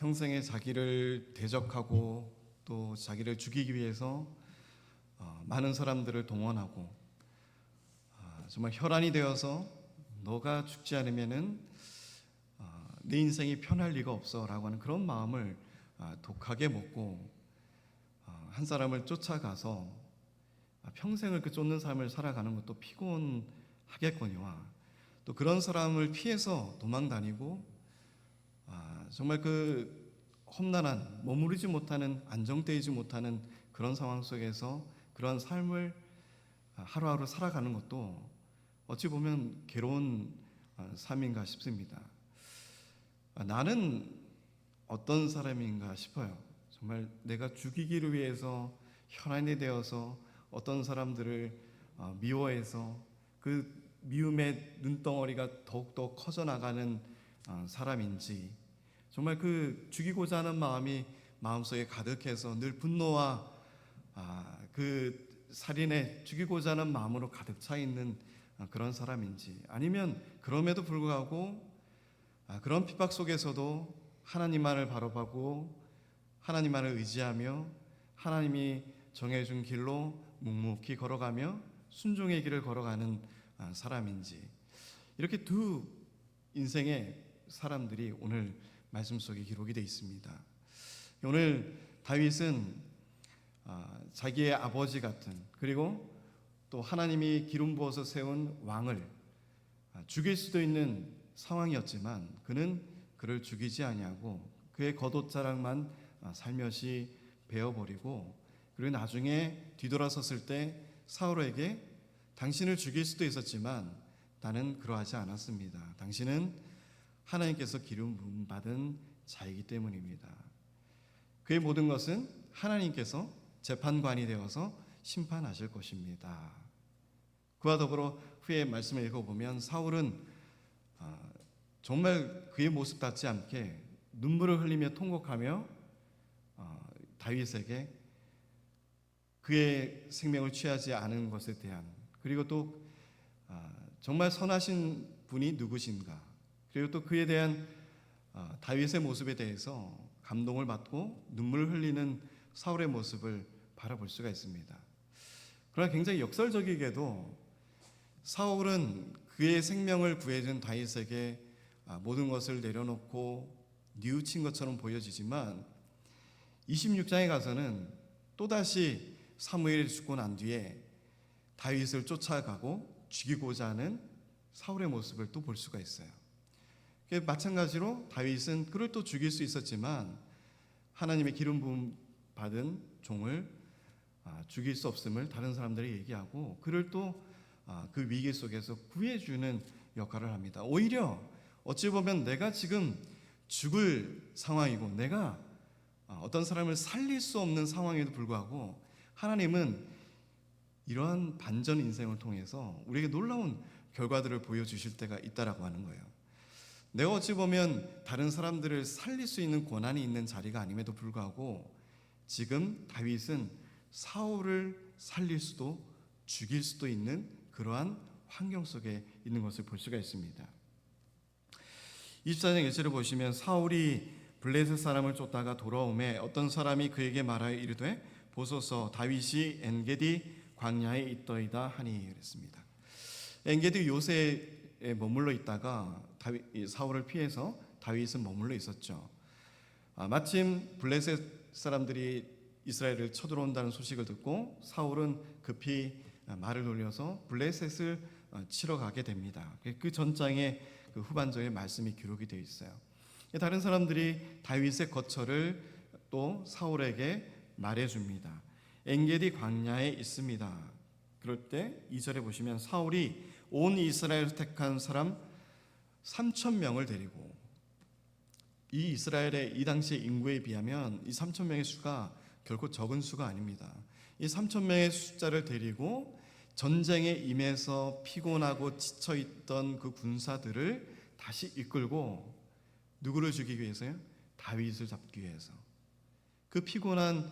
평생에 자기를 대적하고 또 자기를 죽이기 위해서 많은 사람들을 동원하고 정말 혈안이 되어서 너가 죽지 않으면은 내 인생이 편할 리가 없어라고 하는 그런 마음을 독하게 먹고 한 사람을 쫓아가서 평생을 그 쫓는 삶을 살아가는 것도 피곤하겠거니와 또 그런 사람을 피해서 도망 다니고 정말 그 험난한 머무르지 못하는 안정되지 못하는 그런 상황 속에서 그런 삶을 하루하루 살아가는 것도 어찌 보면 괴로운 삶인가 싶습니다. 나는 어떤 사람인가 싶어요. 정말 내가 죽이기를 위해서 혈안이 되어서 어떤 사람들을 미워해서 그 미움의 눈덩어리가 더욱더 커져나가는 사람인지, 정말 그 죽이고자 하는 마음이 마음속에 가득해서 늘 분노와 그 살인에 죽이고자 하는 마음으로 가득 차 있는 그런 사람인지, 아니면 그럼에도 불구하고 그런 핍박 속에서도 하나님만을 바라보고 하나님만을 의지하며 하나님이 정해준 길로 묵묵히 걸어가며 순종의 길을 걸어가는 사람인지, 이렇게 두 인생의 사람들이 오늘 말씀 속에 기록이 되어 있습니다. 오늘 다윗은 자기의 아버지 같은, 그리고 또 하나님이 기름 부어서 세운 왕을 죽일 수도 있는 상황이었지만 그는 그를 죽이지 아니하고 그의 겉옷자락만 살며시 베어버리고, 그리고 나중에 뒤돌아섰을 때 사울에게 당신을 죽일 수도 있었지만 나는 그러하지 않았습니다. 당신은 하나님께서 기름 부음 받은 자이기 때문입니다. 그의 모든 것은 하나님께서 재판관이 되어서 심판하실 것입니다. 그와 더불어 후에 말씀을 읽어보면 사울은 정말 그의 모습답지 않게 눈물을 흘리며 통곡하며 다윗에게 그의 생명을 취하지 않은 것에 대한, 그리고 또 정말 선하신 분이 누구신가, 그리고 또 그에 대한 다윗의 모습에 대해서 감동을 받고 눈물을 흘리는 사울의 모습을 바라볼 수가 있습니다. 그러나 굉장히 역설적이게도 사울은 그의 생명을 구해준 다윗에게 모든 것을 내려놓고 뉘우친 것처럼 보여지지만 26장에 가서는 또다시 사무엘이 죽고 난 뒤에 다윗을 쫓아가고 죽이고자 하는 사울의 모습을 또 볼 수가 있어요. 마찬가지로 다윗은 그를 또 죽일 수 있었지만 하나님의 기름 부음 받은 종을 죽일 수 없음을 다른 사람들이 얘기하고 그를 또 그 위기 속에서 구해주는 역할을 합니다. 오히려 어찌 보면 내가 지금 죽을 상황이고 내가 어떤 사람을 살릴 수 없는 상황에도 불구하고 하나님은 이러한 반전 인생을 통해서 우리에게 놀라운 결과들을 보여주실 때가 있다라고 하는 거예요. 내가 어찌 보면 다른 사람들을 살릴 수 있는 권한이 있는 자리가 아님에도 불구하고 지금 다윗은 사울을 살릴 수도 죽일 수도 있는 그러한 환경 속에 있는 것을 볼 수가 있습니다. 24장 1절을 보시면 사울이 블레셋 사람을 쫓다가 돌아오매 어떤 사람이 그에게 말하여 이르되 보소서 다윗이 엔게디 광야에 있더이다 하니 그랬습니다. 엔게디 요새에 머물러 있다가 사울을 피해서 다윗은 머물러 있었죠. 마침 블레셋 사람들이 이스라엘을 쳐들어온다는 소식을 듣고 사울은 급히 말을 돌려서 블레셋을 치러 가게 됩니다. 그 전장에 그 후반전에 말씀이 기록이 되어 있어요. 다른 사람들이 다윗의 거처를 또 사울에게 말해줍니다. 엔게디 광야에 있습니다. 그럴 때 2절에 보시면 사울이 온 이스라엘을 택한 사람 3,000명을 데리고, 이 이스라엘의 이 당시의 인구에 비하면 이 3,000명의 수가 결코 적은 수가 아닙니다. 이 3,000명의 숫자를 데리고 전쟁에 임해서 피곤하고 지쳐있던 그 군사들을 다시 이끌고 누구를 죽이기 위해서요? 다윗을 잡기 위해서. 그 피곤한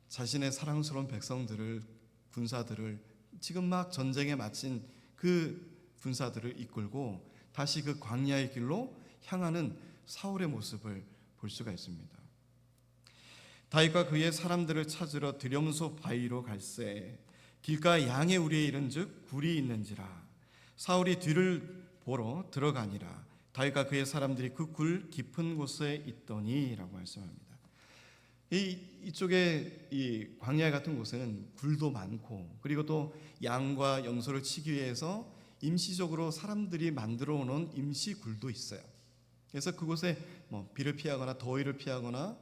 자신의 사랑스러운 백성들을, 군사들을, 지금 막 전쟁에 마친 그 군사들을 이끌고 다시 그 광야의 길로 향하는 사울의 모습을 볼 수가 있습니다. 다윗과 그의 사람들을 찾으러 드렴소 바위로 갈새 길가 양의 우리에 이른즉 굴이 있는지라. 사울이 뒤를 보러 들어가니라. 다윗과 그의 사람들이 그 굴 깊은 곳에 있더니라고 말씀합니다. 이쪽에 이 광야 같은 곳에는 굴도 많고, 그리고 또 양과 염소를 치기 위해서 임시적으로 사람들이 만들어 놓은 임시 굴도 있어요. 그래서 그곳에 비를 피하거나 더위를 피하거나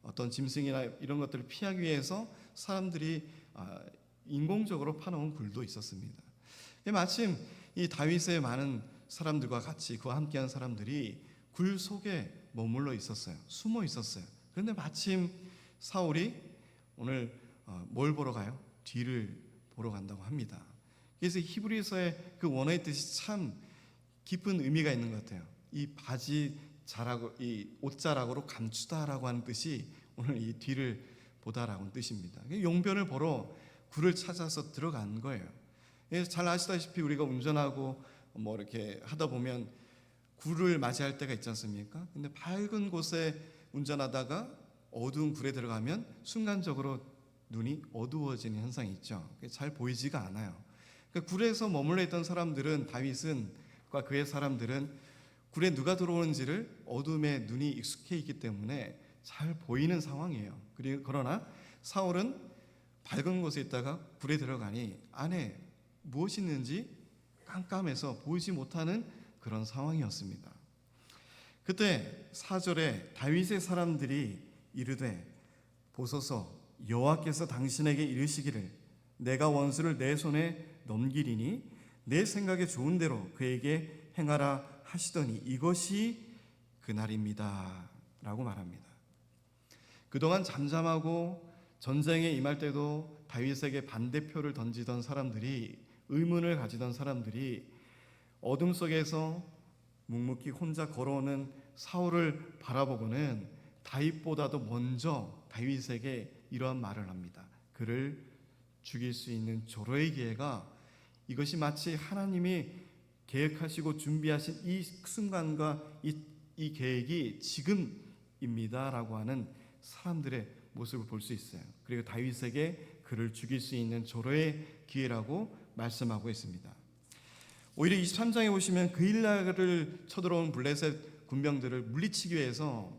어떤 짐승이나 이런 것들을 피하기 위해서 사람들이 인공적으로 파놓은 굴도 있었습니다. 마침 이 다윗의 많은 사람들과 같이 그와 함께한 사람들이 굴 속에 머물러 있었어요. 숨어 있었어요. 그런데 마침 사울이 오늘 뭘 보러 가요? 뒤를 보러 간다고 합니다. 그래서 히브리서의 그 원어의 뜻이 참 깊은 의미가 있는 것 같아요. 이 바지 자락, 이 옷자락으로 감추다라고 하는 뜻이 오늘 이 뒤를 보다라고 하는 뜻입니다. 용변을 보러 굴을 찾아서 들어간 거예요. 그래서 잘 아시다시피 우리가 운전하고 이렇게 하다 보면 굴을 맞이할 때가 있지 않습니까? 근데 밝은 곳에 운전하다가 어두운 굴에 들어가면 순간적으로 눈이 어두워지는 현상이 있죠. 잘 보이지가 않아요. 굴에서 머물러 있던 사람들은, 다윗과 그의 사람들은 굴에 누가 들어오는지를 어둠에 눈이 익숙해 있기 때문에 잘 보이는 상황이에요. 그러나 사울은 밝은 곳에 있다가 굴에 들어가니 안에 무엇이 있는지 깜깜해서 보이지 못하는 그런 상황이었습니다. 그때 4절에 다윗의 사람들이 이르되 보소서 여호와께서 당신에게 이르시기를 내가 원수를 내 손에 넘기리니 내 생각에 좋은 대로 그에게 행하라 하시더니 이것이 그날입니다 라고 말합니다. 그동안 잠잠하고 전쟁에 임할 때도 다윗에게 반대표를 던지던 사람들이, 의문을 가지던 사람들이 어둠 속에서 묵묵히 혼자 걸어오는 사울을 바라보고는 다윗보다도 먼저 다윗에게 이러한 말을 합니다. 그를 죽일 수 있는 절호의 기회가, 이것이 마치 하나님이 계획하시고 준비하신 이 순간과 이 계획이 지금입니다라고 하는 사람들의 모습을 볼 수 있어요. 그리고 다윗에게 그를 죽일 수 있는 절호의 기회라고 말씀하고 있습니다. 오히려 23장에 보시면 그 일날을 쳐들어온 블레셋 군병들을 물리치기 위해서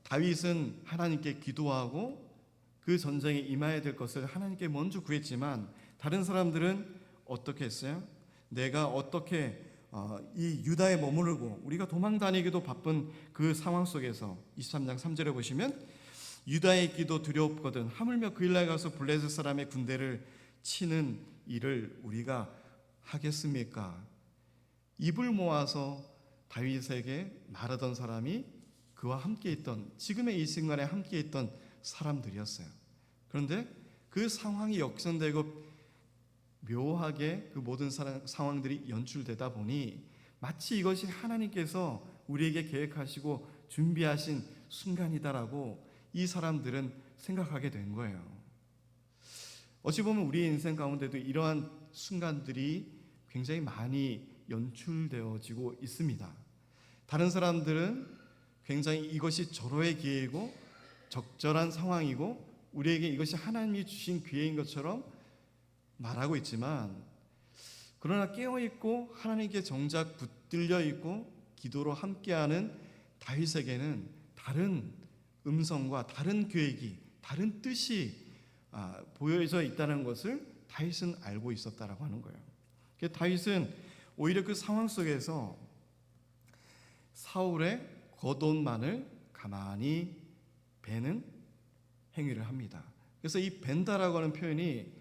다윗은 하나님께 기도하고 그 전쟁에 임해야 될 것을 하나님께 먼저 구했지만 다른 사람들은 어떻게 했어요? 내가 어떻게 이 유다에 머무르고 우리가 도망 다니기도 바쁜 그 상황 속에서 23장 3절에 보시면 유다에 있기도 두렵거든 하물며 그 일날 가서 블레셋 사람의 군대를 치는 일을 우리가 하겠습니까? 입을 모아서 다윗에게 말하던 사람이 그와 함께 있던, 지금의 이 순간에 함께 있던 사람들이었어요. 그런데 그 상황이 역전되고 묘하게 그 모든 상황들이 연출되다 보니 마치 이것이 하나님께서 우리에게 계획하시고 준비하신 순간이다라고 이 사람들은 생각하게 된 거예요. 어찌 보면 우리의 인생 가운데도 이러한 순간들이 굉장히 많이 연출되어지고 있습니다. 다른 사람들은 굉장히 이것이 절호의 기회이고 적절한 상황이고 우리에게 이것이 하나님이 주신 기회인 것처럼 말하고 있지만, 그러나 깨어있고 하나님께 정작 붙들려 있고 기도로 함께하는 다윗에게는 다른 음성과 다른 계획이, 다른 뜻이 보여져 있다는 것을 다윗은 알고 있었다라고 하는 거예요. 다윗은 오히려 그 상황 속에서 사울의 겉옷만을 가만히 베는 행위를 합니다. 그래서 이 벤다라고 하는 표현이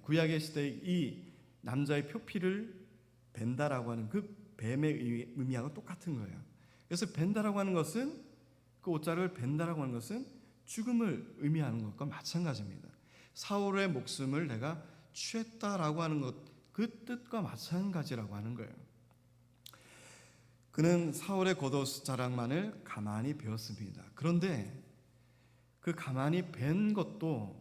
구약의 시대에 이 남자의 표피를 벤다라고 하는 그 뱀의 의미하고 똑같은 거예요. 그래서 벤다라고 하는 것은, 그 옷자락을 벤다라고 하는 것은 죽음을 의미하는 것과 마찬가지입니다. 사울의 목숨을 내가 취했다라고 하는 것, 그 뜻과 마찬가지라고 하는 거예요. 그는 사울의 겉옷 자락만을 가만히 베었습니다. 그런데 그 가만히 벤 것도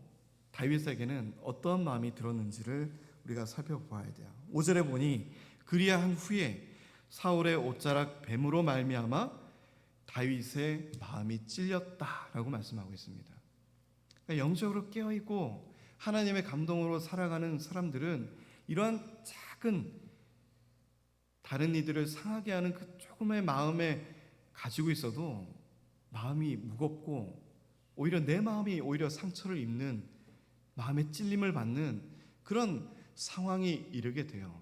다윗에게는 어떤 마음이 들었는지를 우리가 살펴보아야 돼요. 5절에 보니 그리하한 후에 사울의 옷자락 뱀으로 말미암아 다윗의 마음이 찔렸다라고 말씀하고 있습니다. 그러니까 영적으로 깨어있고 하나님의 감동으로 살아가는 사람들은 이러한 작은 다른 이들을 상하게 하는 그 조금의 마음에 가지고 있어도 마음이 무겁고 오히려 내 마음이 오히려 상처를 입는, 마음의 찔림을 받는 그런 상황이 이르게 돼요.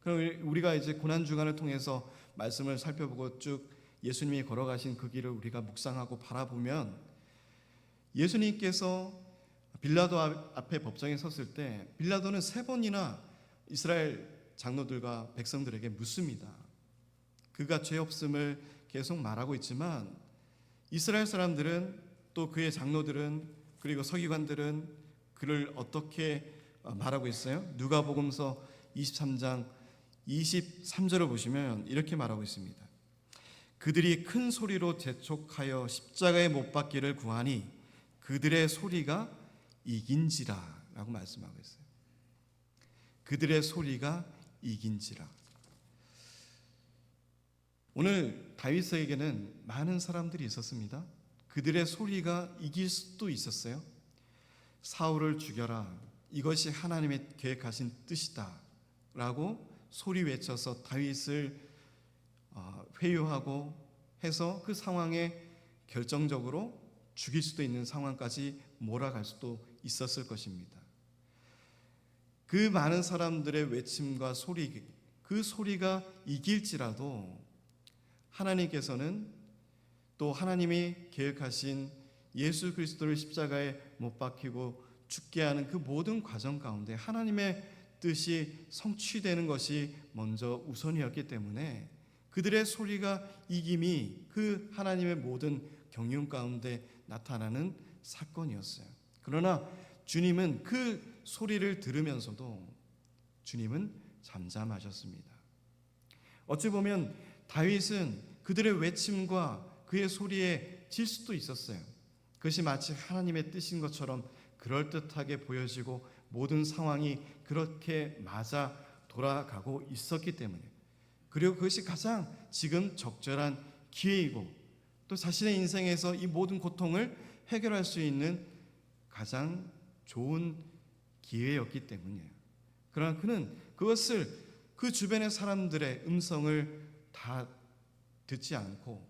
그럼 우리가 이제 고난주간을 통해서 말씀을 살펴보고 쭉 예수님이 걸어가신 그 길을 우리가 묵상하고 바라보면, 예수님께서 빌라도 앞에 법정에 섰을 때 빌라도는 3번이나 이스라엘 장로들과 백성들에게 묻습니다. 그가 죄 없음을 계속 말하고 있지만 이스라엘 사람들은, 또 그의 장로들은, 그리고 서기관들은 그를 어떻게 말하고 있어요? 누가복음서 23장 23절을 보시면 이렇게 말하고 있습니다. 그들이 큰 소리로 재촉하여 십자가에 못 박기를 구하니 그들의 소리가 이긴지라 라고 말씀하고 있어요. 그들의 소리가 이긴지라. 오늘 다윗에게는 많은 사람들이 있었습니다. 그들의 소리가 이길 수도 있었어요. 사울을 죽여라, 이것이 하나님의 계획하신 뜻이다 라고 소리 외쳐서 다윗을 회유하고 해서 그 상황에 결정적으로 죽일 수도 있는 상황까지 몰아갈 수도 있었을 것입니다. 그 많은 사람들의 외침과 소리, 그 소리가 이길지라도 하나님께서는 또 하나님이 계획하신 예수 그리스도를 십자가에 못 박히고 죽게 하는 그 모든 과정 가운데 하나님의 뜻이 성취되는 것이 먼저 우선이었기 때문에 그들의 소리가 이김이 그 하나님의 모든 경륜 가운데 나타나는 사건이었어요. 그러나 주님은 그 소리를 들으면서도 주님은 잠잠하셨습니다. 어찌 보면 다윗은 그들의 외침과 그의 소리에 질 수도 있었어요. 그것이 마치 하나님의 뜻인 것처럼 그럴듯하게 보여지고 모든 상황이 그렇게 맞아 돌아가고 있었기 때문에, 그리고 그것이 가장 지금 적절한 기회이고 또 자신의 인생에서 이 모든 고통을 해결할 수 있는 가장 좋은 기회였기 때문이에요. 그러나 그는 그것을, 그 주변의 사람들의 음성을 다 듣지 않고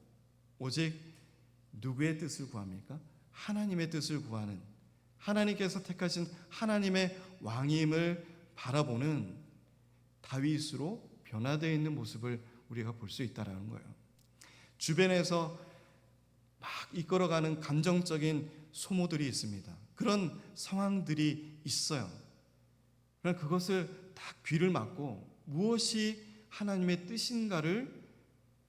오직 누구의 뜻을 구합니까? 하나님의 뜻을 구하는, 하나님께서 택하신 하나님의 왕임을 바라보는 다윗으로 변화되어 있는 모습을 우리가 볼 수 있다는 거예요. 주변에서 막 이끌어가는 감정적인 소모들이 있습니다. 그런 상황들이 있어요. 그러나 그것을 다 귀를 막고 무엇이 하나님의 뜻인가를,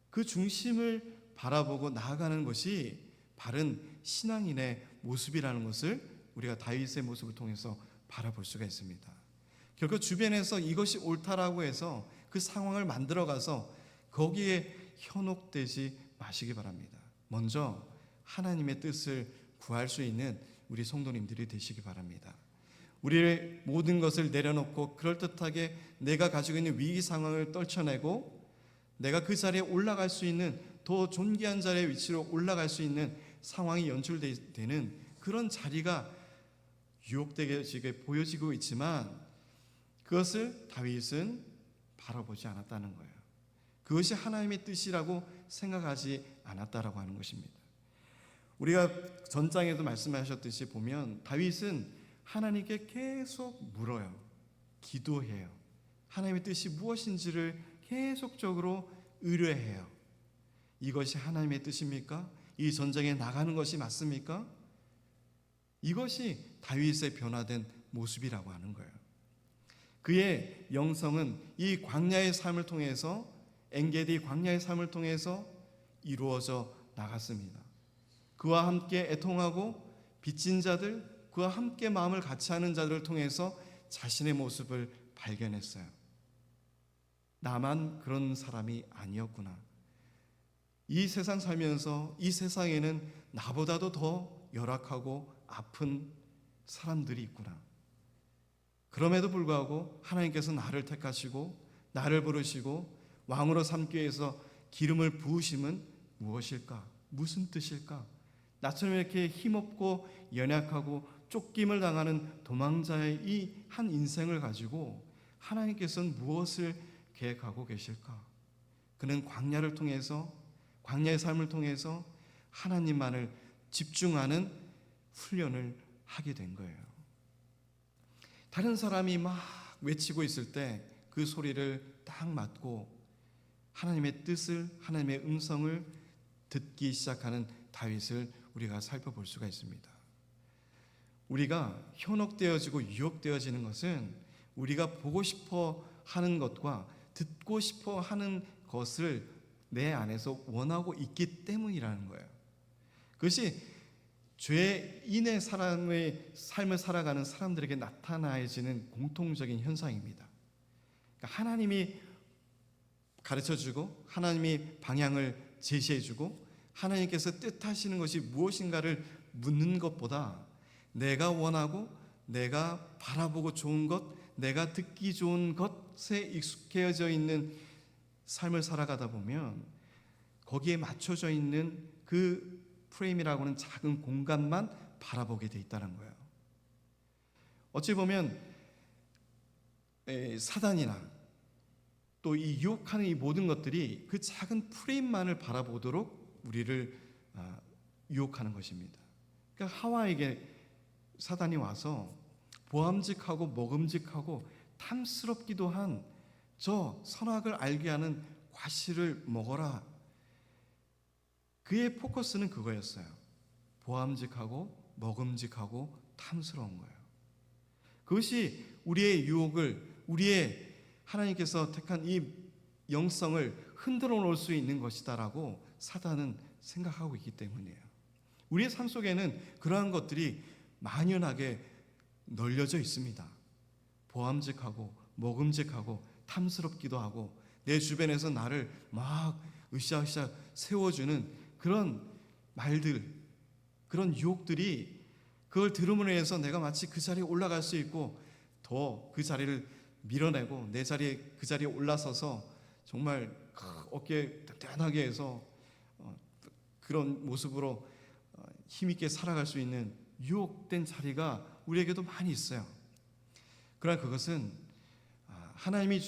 그 중심을 바라보고 나아가는 것이 바른 신앙인의 모습이라는 것을 우리가 다윗의 모습을 통해서 바라볼 수가 있습니다. 결국 주변에서 이것이 옳다라고 해서 그 상황을 만들어가서 거기에 현혹되지 마시기 바랍니다. 먼저 하나님의 뜻을 구할 수 있는 우리 성도님들이 되시기 바랍니다. 우리의 모든 것을 내려놓고 그럴듯하게 내가 가지고 있는 위기 상황을 떨쳐내고 내가 그 자리에 올라갈 수 있는, 더 존귀한 자리의 위치로 올라갈 수 있는 상황이 연출되는 그런 자리가 유혹되게 보여지고 있지만 그것을 다윗은 바라보지 않았다는 거예요. 그것이 하나님의 뜻이라고 생각하지 않았다라고 하는 것입니다. 우리가 전장에도 말씀하셨듯이 보면 다윗은 하나님께 계속 물어요. 기도해요. 하나님의 뜻이 무엇인지를 계속적으로 의뢰해요. 이것이 하나님의 뜻입니까? 이 전쟁에 나가는 것이 맞습니까? 이것이 다윗의 변화된 모습이라고 하는 거예요. 그의 영성은 이 광야의 삶을 통해서, 엔게디 광야의 삶을 통해서 이루어져 나갔습니다. 그와 함께 애통하고 빚진 자들, 그와 함께 마음을 같이 하는 자들을 통해서 자신의 모습을 발견했어요. 나만 그런 사람이 아니었구나. 이 세상 살면서 이 세상에는 나보다도 더 열악하고 아픈 사람들이 있구나. 그럼에도 불구하고 하나님께서 나를 택하시고 나를 부르시고 왕으로 삼기 위해서 기름을 부으심은 무엇일까? 무슨 뜻일까? 나처럼 이렇게 힘없고 연약하고 쫓김을 당하는 도망자의 이 한 인생을 가지고 하나님께서는 무엇을 계획하고 계실까? 그는 광야를 통해서, 광야의 삶을 통해서 하나님만을 집중하는 훈련을 하게 된 거예요. 다른 사람이 막 외치고 있을 때 그 소리를 딱 맞고 하나님의 뜻을, 하나님의 음성을 듣기 시작하는 다윗을 우리가 살펴볼 수가 있습니다. 우리가 현혹되어지고 유혹되어지는 것은 우리가 보고 싶어 하는 것과 듣고 싶어 하는 것을 내 안에서 원하고 있기 때문이라는 거예요. 그것이 죄인의 사람의 삶을 살아가는 사람들에게 나타나지는 공통적인 현상입니다. 그러니까 하나님이 가르쳐주고 하나님이 방향을 제시해주고 하나님께서 뜻하시는 것이 무엇인가를 묻는 것보다 내가 원하고 내가 바라보고 좋은 것, 내가 듣기 좋은 것에 익숙해져 있는 삶을 살아가다 보면 거기에 맞춰져 있는 그 프레임이라고 하는 작은 공간만 바라보게 돼 있다는 거예요. 어찌 보면 사단이나 또 이 유혹하는 이 모든 것들이 그 작은 프레임만을 바라보도록 우리를 유혹하는 것입니다. 그러니까 하와에게 사단이 와서 보암직하고 먹음직하고 탐스럽기도 한 저 선악을 알게 하는 과실을 먹어라. 그의 포커스는 그거였어요. 보암직하고 먹음직하고 탐스러운 거예요. 그것이 우리의 유혹을, 우리의 하나님께서 택한 이 영성을 흔들어 놓을 수 있는 것이다라고 사단은 생각하고 있기 때문이에요. 우리의 삶 속에는 그러한 것들이 만연하게 널려져 있습니다. 보암직하고 먹음직하고 탐스럽기도 하고 내 주변에서 나를 막 으쌰으쌰 세워주는 그런 말들, 그런 유혹들이 그걸 들음으로 해서 내가 마치 그 자리에 올라갈 수 있고 더 그 자리를 밀어내고 내 자리에 그 자리에 올라서서 정말 어깨 단단하게 해서 그런 모습으로 힘있게 살아갈 수 있는 유혹된 자리가 우리에게도 많이 있어요. 그러나 그것은 하나님이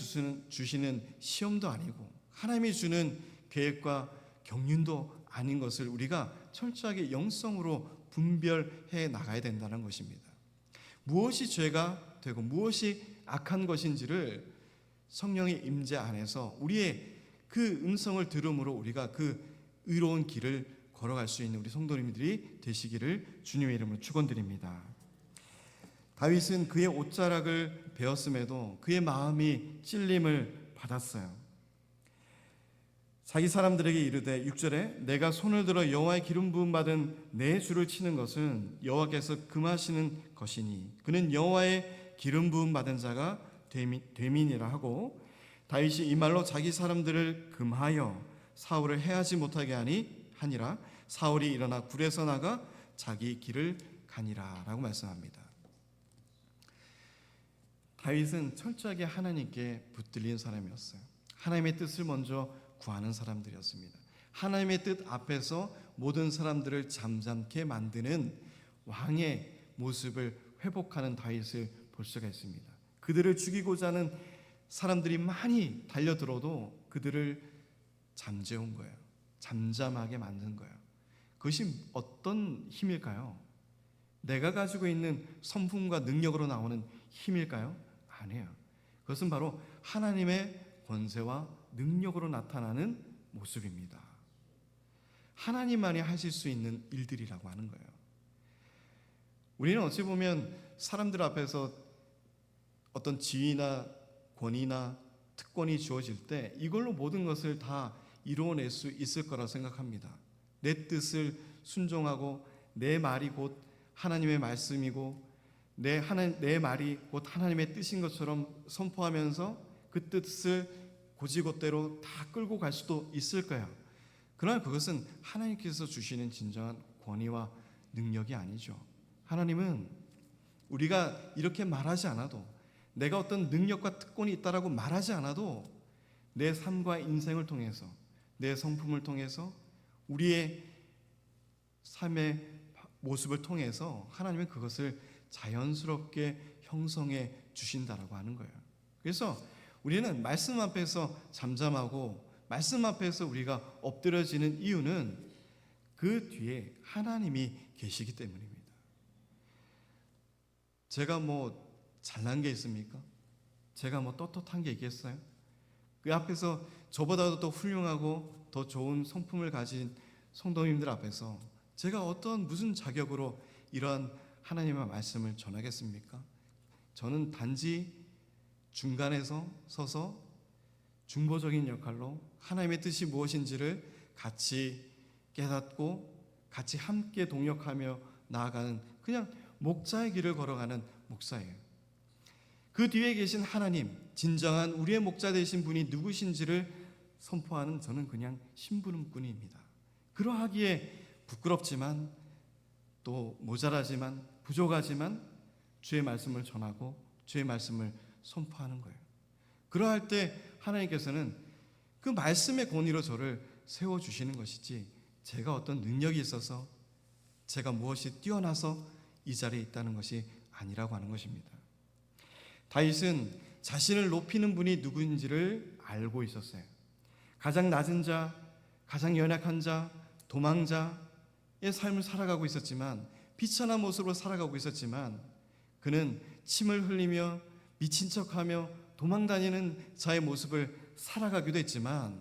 주시는 시험도 아니고 하나님이 주는 계획과 경륜도 아닌 것을 우리가 철저하게 영성으로 분별해 나가야 된다는 것입니다. 무엇이 죄가 되고 무엇이 악한 것인지를 성령의 임재 안에서 우리의 그 음성을 들음으로 우리가 그 의로운 길을 걸어갈 수 있는 우리 성도님들이 되시기를 주님의 이름으로 축원드립니다. 다윗은 그의 옷자락을 베었음에도 그의 마음이 찔림을 받았어요. 자기 사람들에게 이르되 6절에 내가 손을 들어 여호와의 기름 부음 받은 내 주를 치는 것은 여호와께서 금하시는 것이니 그는 여호와의 기름 부음 받은 자가 되민이라 하고 다윗이 이 말로 자기 사람들을 금하여 사울을 해하지 못하게 하니라. 사울이 일어나 굴에서 나가 자기 길을 가니라라고 말씀합니다. 다윗은 철저하게 하나님께 붙들린 사람이었어요. 하나님의 뜻을 먼저 구하는 사람들이었습니다. 하나님의 뜻 앞에서 모든 사람들을 잠잠케 만드는 왕의 모습을 회복하는 다윗을 볼 수가 있습니다. 그들을 죽이고자 하는 사람들이 많이 달려들어도 그들을 잠재운 거예요. 잠잠하게 만든 거예요. 그것이 어떤 힘일까요? 내가 가지고 있는 성품과 능력으로 나오는 힘일까요? 아니에요. 그것은 바로 하나님의 권세와 능력으로 나타나는 모습입니다. 하나님만이 하실 수 있는 일들이라고 하는 거예요. 우리는 어찌 보면 사람들 앞에서 어떤 지위나 권위나 특권이 주어질 때 이걸로 모든 것을 다 이루어낼 수 있을 거라 생각합니다. 내 뜻을 순종하고 내 말이 곧 하나님의 말씀이고 내 말이 곧 하나님의 뜻인 것처럼 선포하면서 그 뜻을 고지곳대로 다 끌고 갈 수도 있을 거예요. 그러나 그것은 하나님께서 주시는 진정한 권위와 능력이 아니죠. 하나님은 우리가 이렇게 말하지 않아도 내가 어떤 능력과 특권이 있다라고 말하지 않아도 내 삶과 인생을 통해서 내 성품을 통해서 우리의 삶의 모습을 통해서 하나님은 그것을 자연스럽게 형성해 주신다라고 하는 거예요. 그래서 우리는 말씀 앞에서 잠잠하고 말씀 앞에서 우리가 엎드려지는 이유는 그 뒤에 하나님이 계시기 때문입니다. 제가 뭐 잘난 게 있습니까? 제가 뭐 떳떳한 게 있겠어요? 그 앞에서 저보다도 더 훌륭하고 더 좋은 성품을 가진 성도님들 앞에서 제가 무슨 자격으로 이러한 하나님의 말씀을 전하겠습니까? 저는 단지 중간에서 서서 중보적인 역할로 하나님의 뜻이 무엇인지를 같이 깨닫고 같이 함께 동역하며 나아가는 그냥 목자의 길을 걸어가는 목사예요. 그 뒤에 계신 하나님, 진정한 우리의 목자 되신 분이 누구신지를 선포하는 저는 그냥 심부름꾼입니다. 그러하기에 부끄럽지만 또 모자라지만 부족하지만 주의 말씀을 전하고 주의 말씀을 선포하는 거예요. 그러할 때 하나님께서는 그 말씀의 권위로 저를 세워주시는 것이지 제가 어떤 능력이 있어서 제가 무엇이 뛰어나서 이 자리에 있다는 것이 아니라고 하는 것입니다. 다윗은 자신을 높이는 분이 누구인지를 알고 있었어요. 가장 낮은 자, 가장 연약한 자, 도망자의 삶을 살아가고 있었지만 비천한 모습으로 살아가고 있었지만 그는 침을 흘리며 미친 척하며 도망다니는 자의 모습을 살아가기도 했지만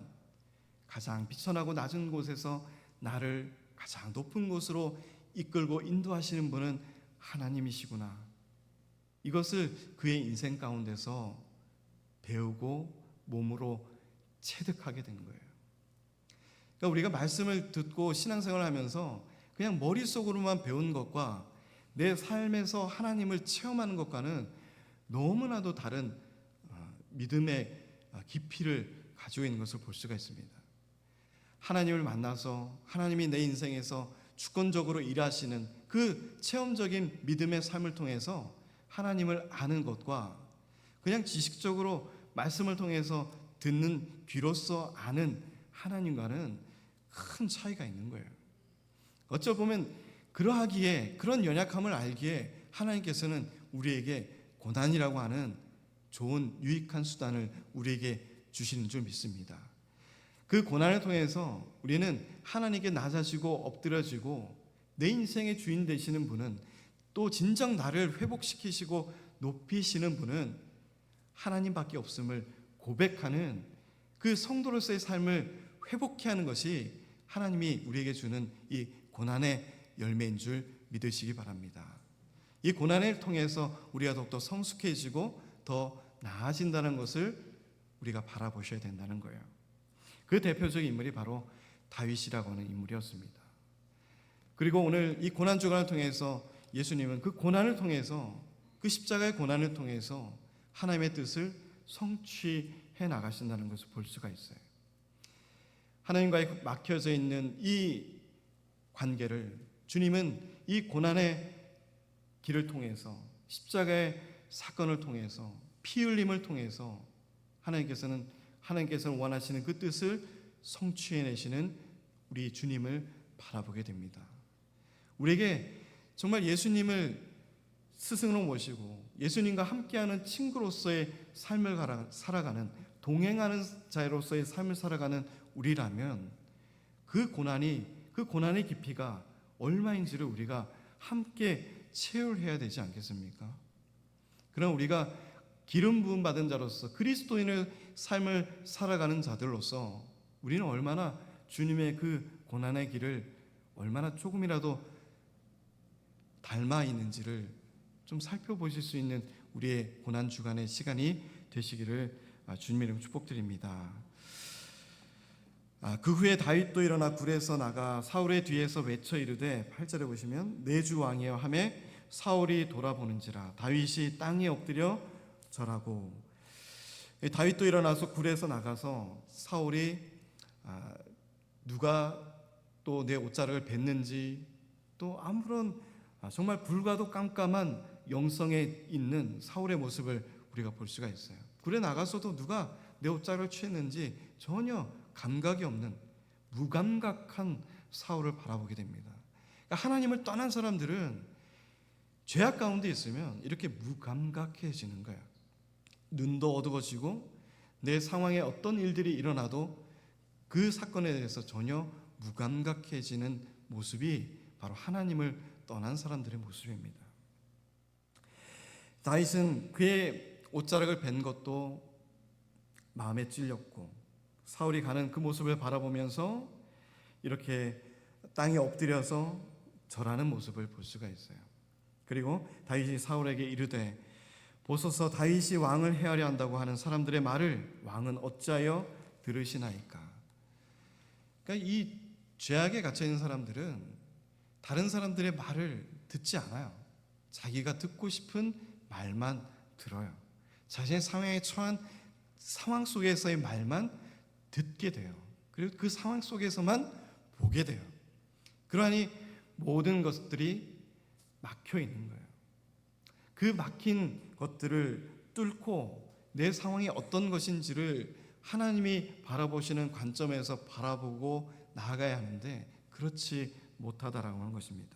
가장 비천하고 낮은 곳에서 나를 가장 높은 곳으로 이끌고 인도하시는 분은 하나님이시구나. 이것을 그의 인생 가운데서 배우고 몸으로 체득하게 된 거예요. 그러니까 우리가 말씀을 듣고 신앙생활을 하면서 그냥 머릿속으로만 배운 것과 내 삶에서 하나님을 체험하는 것과는 너무나도 다른 믿음의 깊이를 가지고 있는 것을 볼 수가 있습니다. 하나님을 만나서 하나님이 내 인생에서 주권적으로 일하시는 그 체험적인 믿음의 삶을 통해서 하나님을 아는 것과 그냥 지식적으로 말씀을 통해서 듣는 귀로서 아는 하나님과는 큰 차이가 있는 거예요. 어쩌보면 그러하기에 그런 연약함을 알기에 하나님께서는 우리에게 고난이라고 하는 좋은 유익한 수단을 우리에게 주시는 줄 믿습니다. 그 고난을 통해서 우리는 하나님께 낮아지고 엎드려지고 내 인생의 주인 되시는 분은 또 진정 나를 회복시키시고 높이시는 분은 하나님밖에 없음을 고백하는 그 성도로서의 삶을 회복케 하는 것이 하나님이 우리에게 주는 이 고난의 열매인 줄 믿으시기 바랍니다. 이 고난을 통해서 우리가 더욱더 성숙해지고 더 나아진다는 것을 우리가 바라보셔야 된다는 거예요. 그 대표적인 인물이 바로 다윗이라고 하는 인물이었습니다. 그리고 오늘 이 고난 주간을 통해서 예수님은 그 고난을 통해서 그 십자가의 고난을 통해서 하나님의 뜻을 성취해 나가신다는 것을 볼 수가 있어요. 하나님과의 막혀져 있는 이 관계를 주님은 이 고난의 길을 통해서 십자가의 사건을 통해서 피 흘림을 통해서 하나님께서는 원하시는 그 뜻을 성취해내시는 우리 주님을 바라보게 됩니다. 우리에게 정말 예수님을 스승으로 모시고 예수님과 함께하는 친구로서의 삶을 살아가는 동행하는 자로서의 삶을 살아가는 우리라면 그 고난의 깊이가 얼마인지를 우리가 함께 체험해야 되지 않겠습니까? 그럼 우리가 기름 부음 받은 자로서 그리스도인의 삶을 살아가는 자들로서 우리는 얼마나 주님의 그 고난의 길을 얼마나 조금이라도 닮아 있는지를 좀 살펴보실 수 있는 우리의 고난 주간의 시간이 되시기를 주님의 이름으로 축복드립니다. 그 후에 다윗도 일어나 굴에서 나가 사울의 뒤에서 외쳐 이르되 8절에 보시면 내 주 왕이여 하매 사울이 돌아보는지라 다윗이 땅에 엎드려 절하고. 다윗도 일어나서 굴에서 나가서 사울이 누가 또 내 옷자락을 뱉는지 또 아무런 정말 불과도 깜깜한 영성에 있는 사울의 모습을 우리가 볼 수가 있어요. 굴에 나가서도 누가 내 옷자락을 취했는지 전혀 감각이 없는 무감각한 사울을 바라보게 됩니다. 그러니까 하나님을 떠난 사람들은 죄악 가운데 있으면 이렇게 무감각해지는 거예요. 눈도 어두워지고 내 상황에 어떤 일들이 일어나도 그 사건에 대해서 전혀 무감각해지는 모습이 바로 하나님을 떠난 사람들의 모습입니다. 다윗은 그의 옷자락을 벤 것도 마음에 찔렸고 사울이 가는 그 모습을 바라보면서 이렇게 땅에 엎드려서 절하는 모습을 볼 수가 있어요. 그리고 다윗이 사울에게 이르되 보소서 다윗이 왕을 해하려 한다고 하는 사람들의 말을 왕은 어찌하여 들으시나이까. 그러니까 이 죄악에 갇혀 있는 사람들은 다른 사람들의 말을 듣지 않아요. 자기가 듣고 싶은 말만 들어요. 자신의 상황에 처한 상황 속에서의 말만 듣게 돼요. 그리고 그 상황 속에서만 보게 돼요. 그러니 모든 것들이 막혀 있는 거예요. 그 막힌 것들을 뚫고 내 상황이 어떤 것인지를 하나님이 바라보시는 관점에서 바라보고 나아가야 하는데 그렇지 못하다라고 하는 것입니다.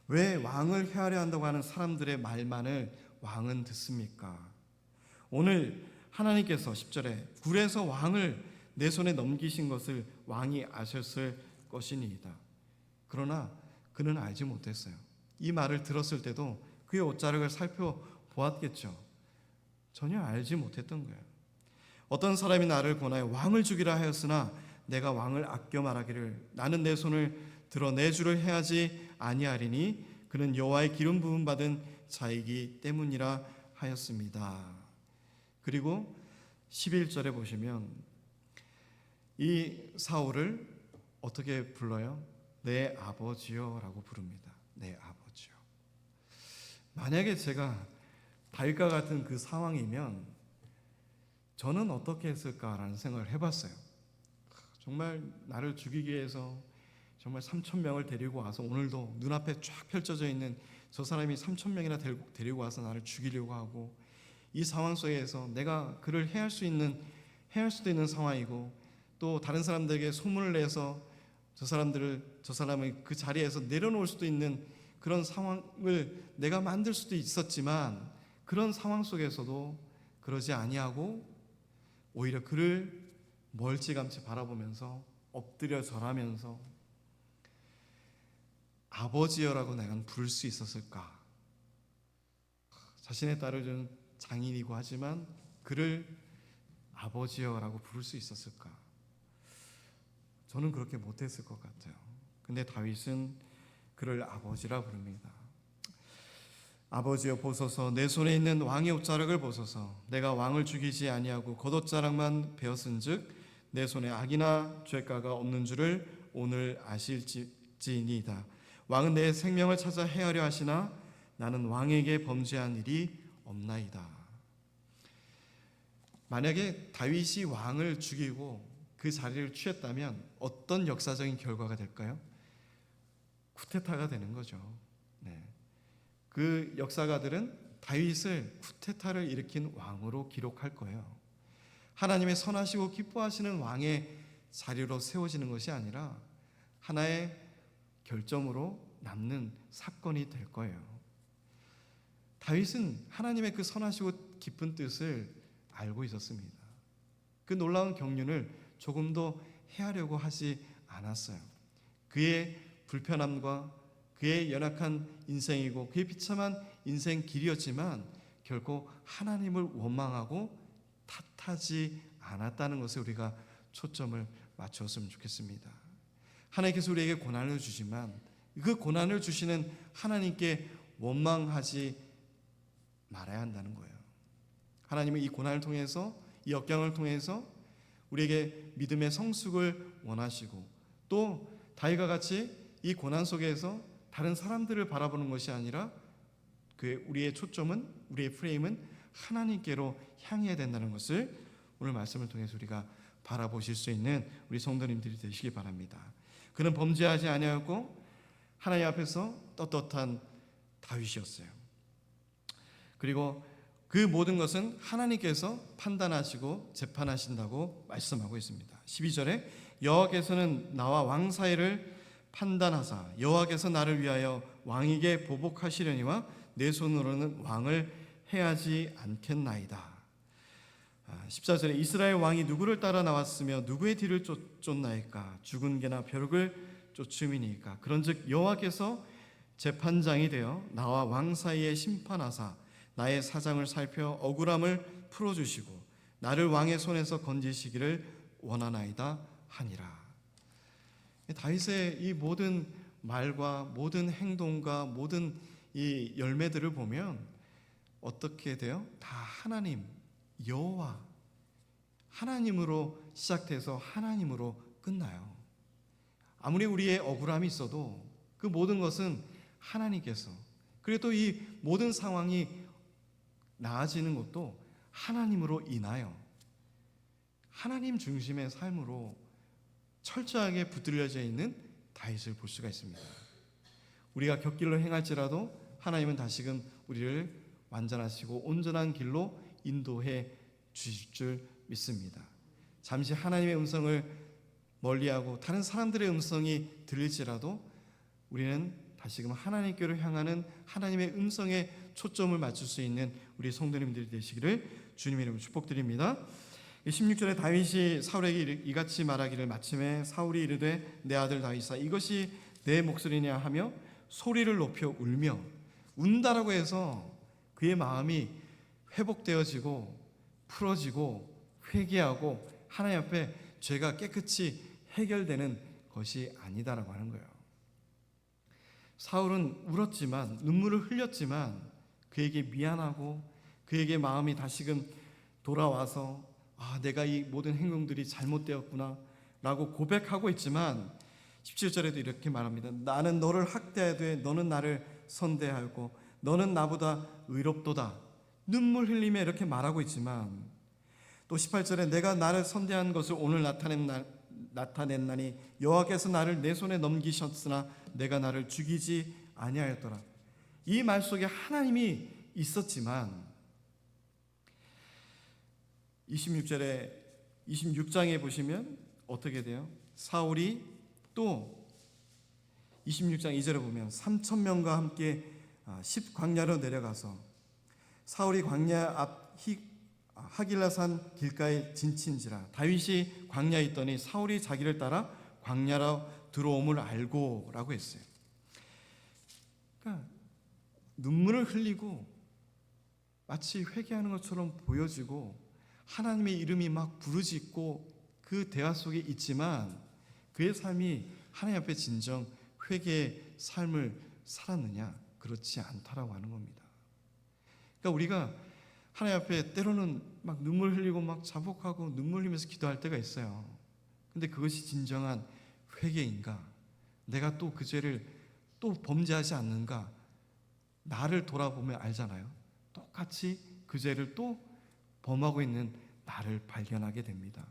왜 왕을 해하려 한다고 하는 사람들의 말만을 왕은 듣습니까? 오늘 하나님께서 10절에 굴에서 왕을 내 손에 넘기신 것을 왕이 아셨을 것이니이다. 그러나 그는 알지 못했어요. 이 말을 들었을 때도 그의 옷자락을 살펴보았겠죠. 전혀 알지 못했던 거예요. 어떤 사람이 나를 권하여 왕을 죽이라 하였으나 내가 왕을 아껴 말하기를 나는 내 손을 들어 내 주를 해하지 아니하리니 그는 여호와의 기름 부음 받은 자이기 때문이라 하였습니다. 그리고 11절에 보시면 이 사울을 어떻게 불러요? 내 아버지요 라고 부릅니다. 내 아버지요. 만약에 제가 다윗과 같은 그 상황이면 저는 어떻게 했을까라는 생각을 해봤어요. 정말 나를 죽이기 위해서 정말 3,000명을 데리고 와서 오늘도 눈앞에 쫙 펼쳐져 있는 저 사람이 3,000명이나 데리고 와서 나를 죽이려고 하고 이 상황 속에서 내가 그를 해할 수도 있는 상황이고 또 다른 사람들에게 소문을 내서 저 사람을 그 자리에서 내려놓을 수도 있는 그런 상황을 내가 만들 수도 있었지만 그런 상황 속에서도 그러지 아니하고 오히려 그를 멀찌감치 바라보면서 엎드려 절하면서 아버지여라고 내가 부를 수 있었을까? 자신의 딸을 준 장인이고 하지만 그를 아버지여라고 부를 수 있었을까? 저는 그렇게 못했을 것 같아요. 근데 다윗은 그를 아버지라 부릅니다. 아버지여 보소서 내 손에 있는 왕의 옷자락을 보소서 내가 왕을 죽이지 아니하고 겉옷자락만 베었은즉 내 손에 악이나 죄가가 없는 줄을 오늘 아실지니이다. 왕은 내 생명을 찾아 해하려 하시나 나는 왕에게 범죄한 일이 없나이다. 만약에 다윗이 왕을 죽이고 그 자리를 취했다면 어떤 역사적인 결과가 될까요? 쿠데타가 되는 거죠. 네. 그 역사가들은 다윗을 쿠데타를 일으킨 왕으로 기록할 거예요. 하나님의 선하시고 기뻐하시는 왕의 자리로 세워지는 것이 아니라 하나의 결점으로 남는 사건이 될 거예요. 다윗은 하나님의 그 선하시고 기쁜 뜻을 알고 있었습니다. 그 놀라운 경륜을 조금도 해하려고 하지 않았어요. 그의 불편함과 그의 연약한 인생이고 그의 비참한 인생 길이었지만 결코 하나님을 원망하고 탓하지 않았다는 것에 우리가 초점을 맞췄으면 좋겠습니다. 하나님께서 우리에게 고난을 주지만 그 고난을 주시는 하나님께 원망하지 말아야 한다는 거예요. 하나님은 이 고난을 통해서 이 역경을 통해서 우리에게 믿음의 성숙을 원하시고 또 다윗과 같이 이 고난 속에서 다른 사람들을 바라보는 것이 아니라 우리의 초점은 우리의 프레임은 하나님께로 향해야 된다는 것을 오늘 말씀을 통해서 우리가 바라보실 수 있는 우리 성도님들이 되시기 바랍니다. 그는 범죄하지 아니하였고 하나님 앞에서 떳떳한 다윗이었어요. 그리고 그 모든 것은 하나님께서 판단하시고 재판하신다고 말씀하고 있습니다. 12절에 여호와께서는 나와 왕 사이를 판단하사 여호와께서 나를 위하여 왕에게 보복하시려니와 내 손으로는 왕을 해하지 않겠나이다. 14절에 이스라엘 왕이 누구를 따라 나왔으며 누구의 뒤를 쫓나이까? 죽은 개나 벼룩을 쫓음이니까. 그런즉 여호와께서 재판장이 되어 나와 왕 사이에 심판하사 나의 사장을 살펴 억울함을 풀어주시고 나를 왕의 손에서 건지시기를 원하나이다 하니라. 다윗의 이 모든 말과 모든 행동과 모든 이 열매들을 보면 어떻게 돼요? 다 하나님, 여호와, 하나님으로 시작돼서 하나님으로 끝나요. 아무리 우리의 억울함이 있어도 그 모든 것은 하나님께서, 그리고 또 이 모든 상황이 나아지는 것도 하나님으로 인하여 하나님 중심의 삶으로 철저하게 붙들려져 있는 다윗을 볼 수가 있습니다. 우리가 곁길로 행할지라도 하나님은 다시금 우리를 완전하시고 온전한 길로 인도해 주실 줄 믿습니다. 잠시 하나님의 음성을 멀리하고 다른 사람들의 음성이 들릴지라도 우리는 다시금 하나님께로 향하는 하나님의 음성에 초점을 맞출 수 있는 우리 성도님들이 되시기를 주님의 이름으로 축복드립니다. 16절에 다윗이 사울에게 이같이 말하기를 마침에 사울이 이르되 내 아들 다윗아 이것이 내 목소리냐 하며 소리를 높여 울며 운다라고 해서 그의 마음이 회복되어지고 풀어지고 회개하고 하나님 앞에 죄가 깨끗이 해결되는 것이 아니다라고 하는 거예요. 사울은 울었지만 눈물을 흘렸지만 그에게 미안하고 그에게 마음이 다시금 돌아와서 내가 이 모든 행동들이 잘못되었구나 라고 고백하고 있지만 17절에도 이렇게 말합니다. 나는 너를 학대하되 너는 나를 선대하였고 너는 나보다 의롭도다. 눈물 흘리며 이렇게 말하고 있지만 또 18절에 내가 나를 선대한 것을 오늘 나타냈나니 여호와께서 나를 내 손에 넘기셨으나 내가 나를 죽이지 아니하였더라. 이 말 속에 하나님이 있었지만 26장에 보시면 어떻게 돼요? 사울이 또 26장 2절에 보면 3,000명과 함께 10광야로 내려가서 사울이 광야 앞 하길라산 길가에 진친지라 다윗이 광야에 있더니 사울이 자기를 따라 광야로 들어옴을 알고 라고 했어요. 그러니까 눈물을 흘리고 마치 회개하는 것처럼 보여지고 하나님의 이름이 막 부르짖고 그 대화 속에 있지만 그의 삶이 하나님 앞에 진정 회개의 삶을 살았느냐? 그렇지 않다라고 하는 겁니다. 그러니까 우리가 하나님 앞에 때로는 막 눈물 흘리고 막 자복하고 눈물 흘리면서 기도할 때가 있어요. 근데 그것이 진정한 회개인가? 내가 또 그 죄를 또 범죄하지 않는가? 나를 돌아보면 알잖아요. 똑같이 그 죄를 또 범하고 있는 나를 발견하게 됩니다.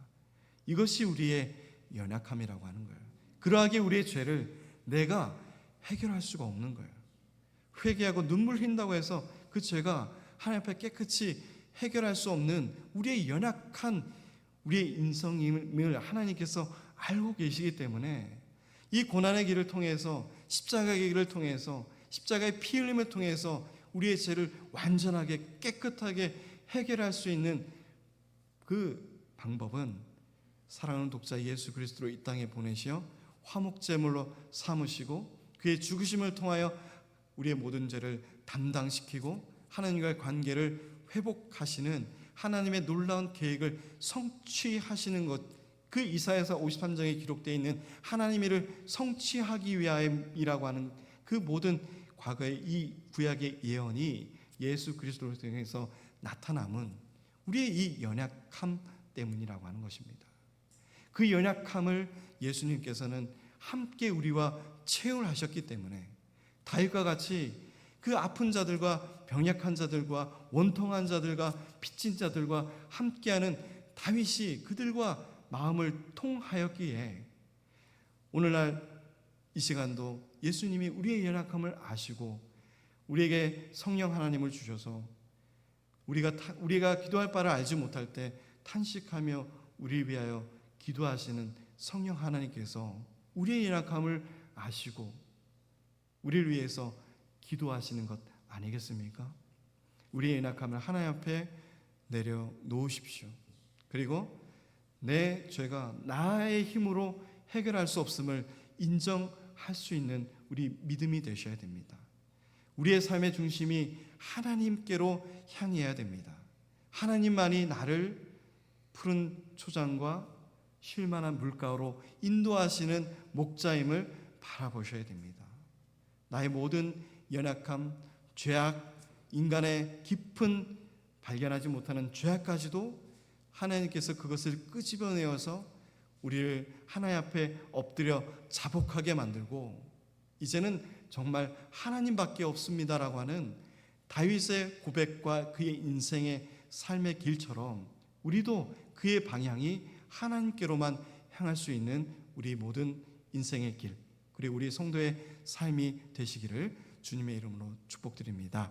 이것이 우리의 연약함이라고 하는 거예요. 그러하게 우리의 죄를 내가 해결할 수가 없는 거예요. 회개하고 눈물 흘린다고 해서 그 죄가 하나님 앞에 깨끗이 해결할 수 없는 우리의 연약한 우리의 인성임을 하나님께서 알고 계시기 때문에 이 고난의 길을 통해서 십자가의 길을 통해서 십자가의 피 흘림을 통해서 우리의 죄를 완전하게 깨끗하게 해결할 수 있는 그 방법은 사랑하는 독자 예수 그리스도로 이 땅에 보내시어 화목제물로 삼으시고 그의 죽으심을 통하여 우리의 모든 죄를 담당시키고 하나님과의 관계를 회복하시는 하나님의 놀라운 계획을 성취하시는 것, 그 이사야서 53장에 기록되어 있는 하나님의 일을 성취하기 위함이라고 하는 그 모든 과거의 이 구약의 예언이 예수 그리스도를 통해서 나타남은 우리의 이 연약함 때문이라고 하는 것입니다. 그 연약함을 예수님께서는 함께 우리와 체험하셨기 때문에 다윗과 같이 그 아픈 자들과 병약한 자들과 원통한 자들과 빚진 자들과 함께하는 다윗이 그들과 마음을 통하였기에 오늘날 이 시간도 예수님이 우리의 연약함을 아시고 우리에게 성령 하나님을 주셔서 우리가 기도할 바를 알지 못할 때 탄식하며 우리를 위하여 기도하시는 성령 하나님께서 우리의 연약함을 아시고 우리를 위해서 기도하시는 것 아니겠습니까? 우리의 연약함을 하나님 앞에 내려놓으십시오. 그리고 내 죄가 나의 힘으로 해결할 수 없음을 인정할 수 있는 우리 믿음이 되셔야 됩니다. 우리의 삶의 중심이 하나님께로 향해야 됩니다. 하나님만이 나를 푸른 초장과 쉴만한 물가로 인도하시는 목자임을 바라보셔야 됩니다. 나의 모든 연약함, 죄악, 인간의 깊은 발견하지 못하는 죄악까지도 하나님께서 그것을 끄집어내어서 우리를 하나님 앞에 엎드려 자복하게 만들고 이제는 정말 하나님밖에 없습니다라고 하는 다윗의 고백과 그의 인생의 삶의 길처럼 우리도 그의 방향이 하나님께로만 향할 수 있는 우리 모든 인생의 길, 그리고 우리 성도의 삶이 되시기를 주님의 이름으로 축복드립니다.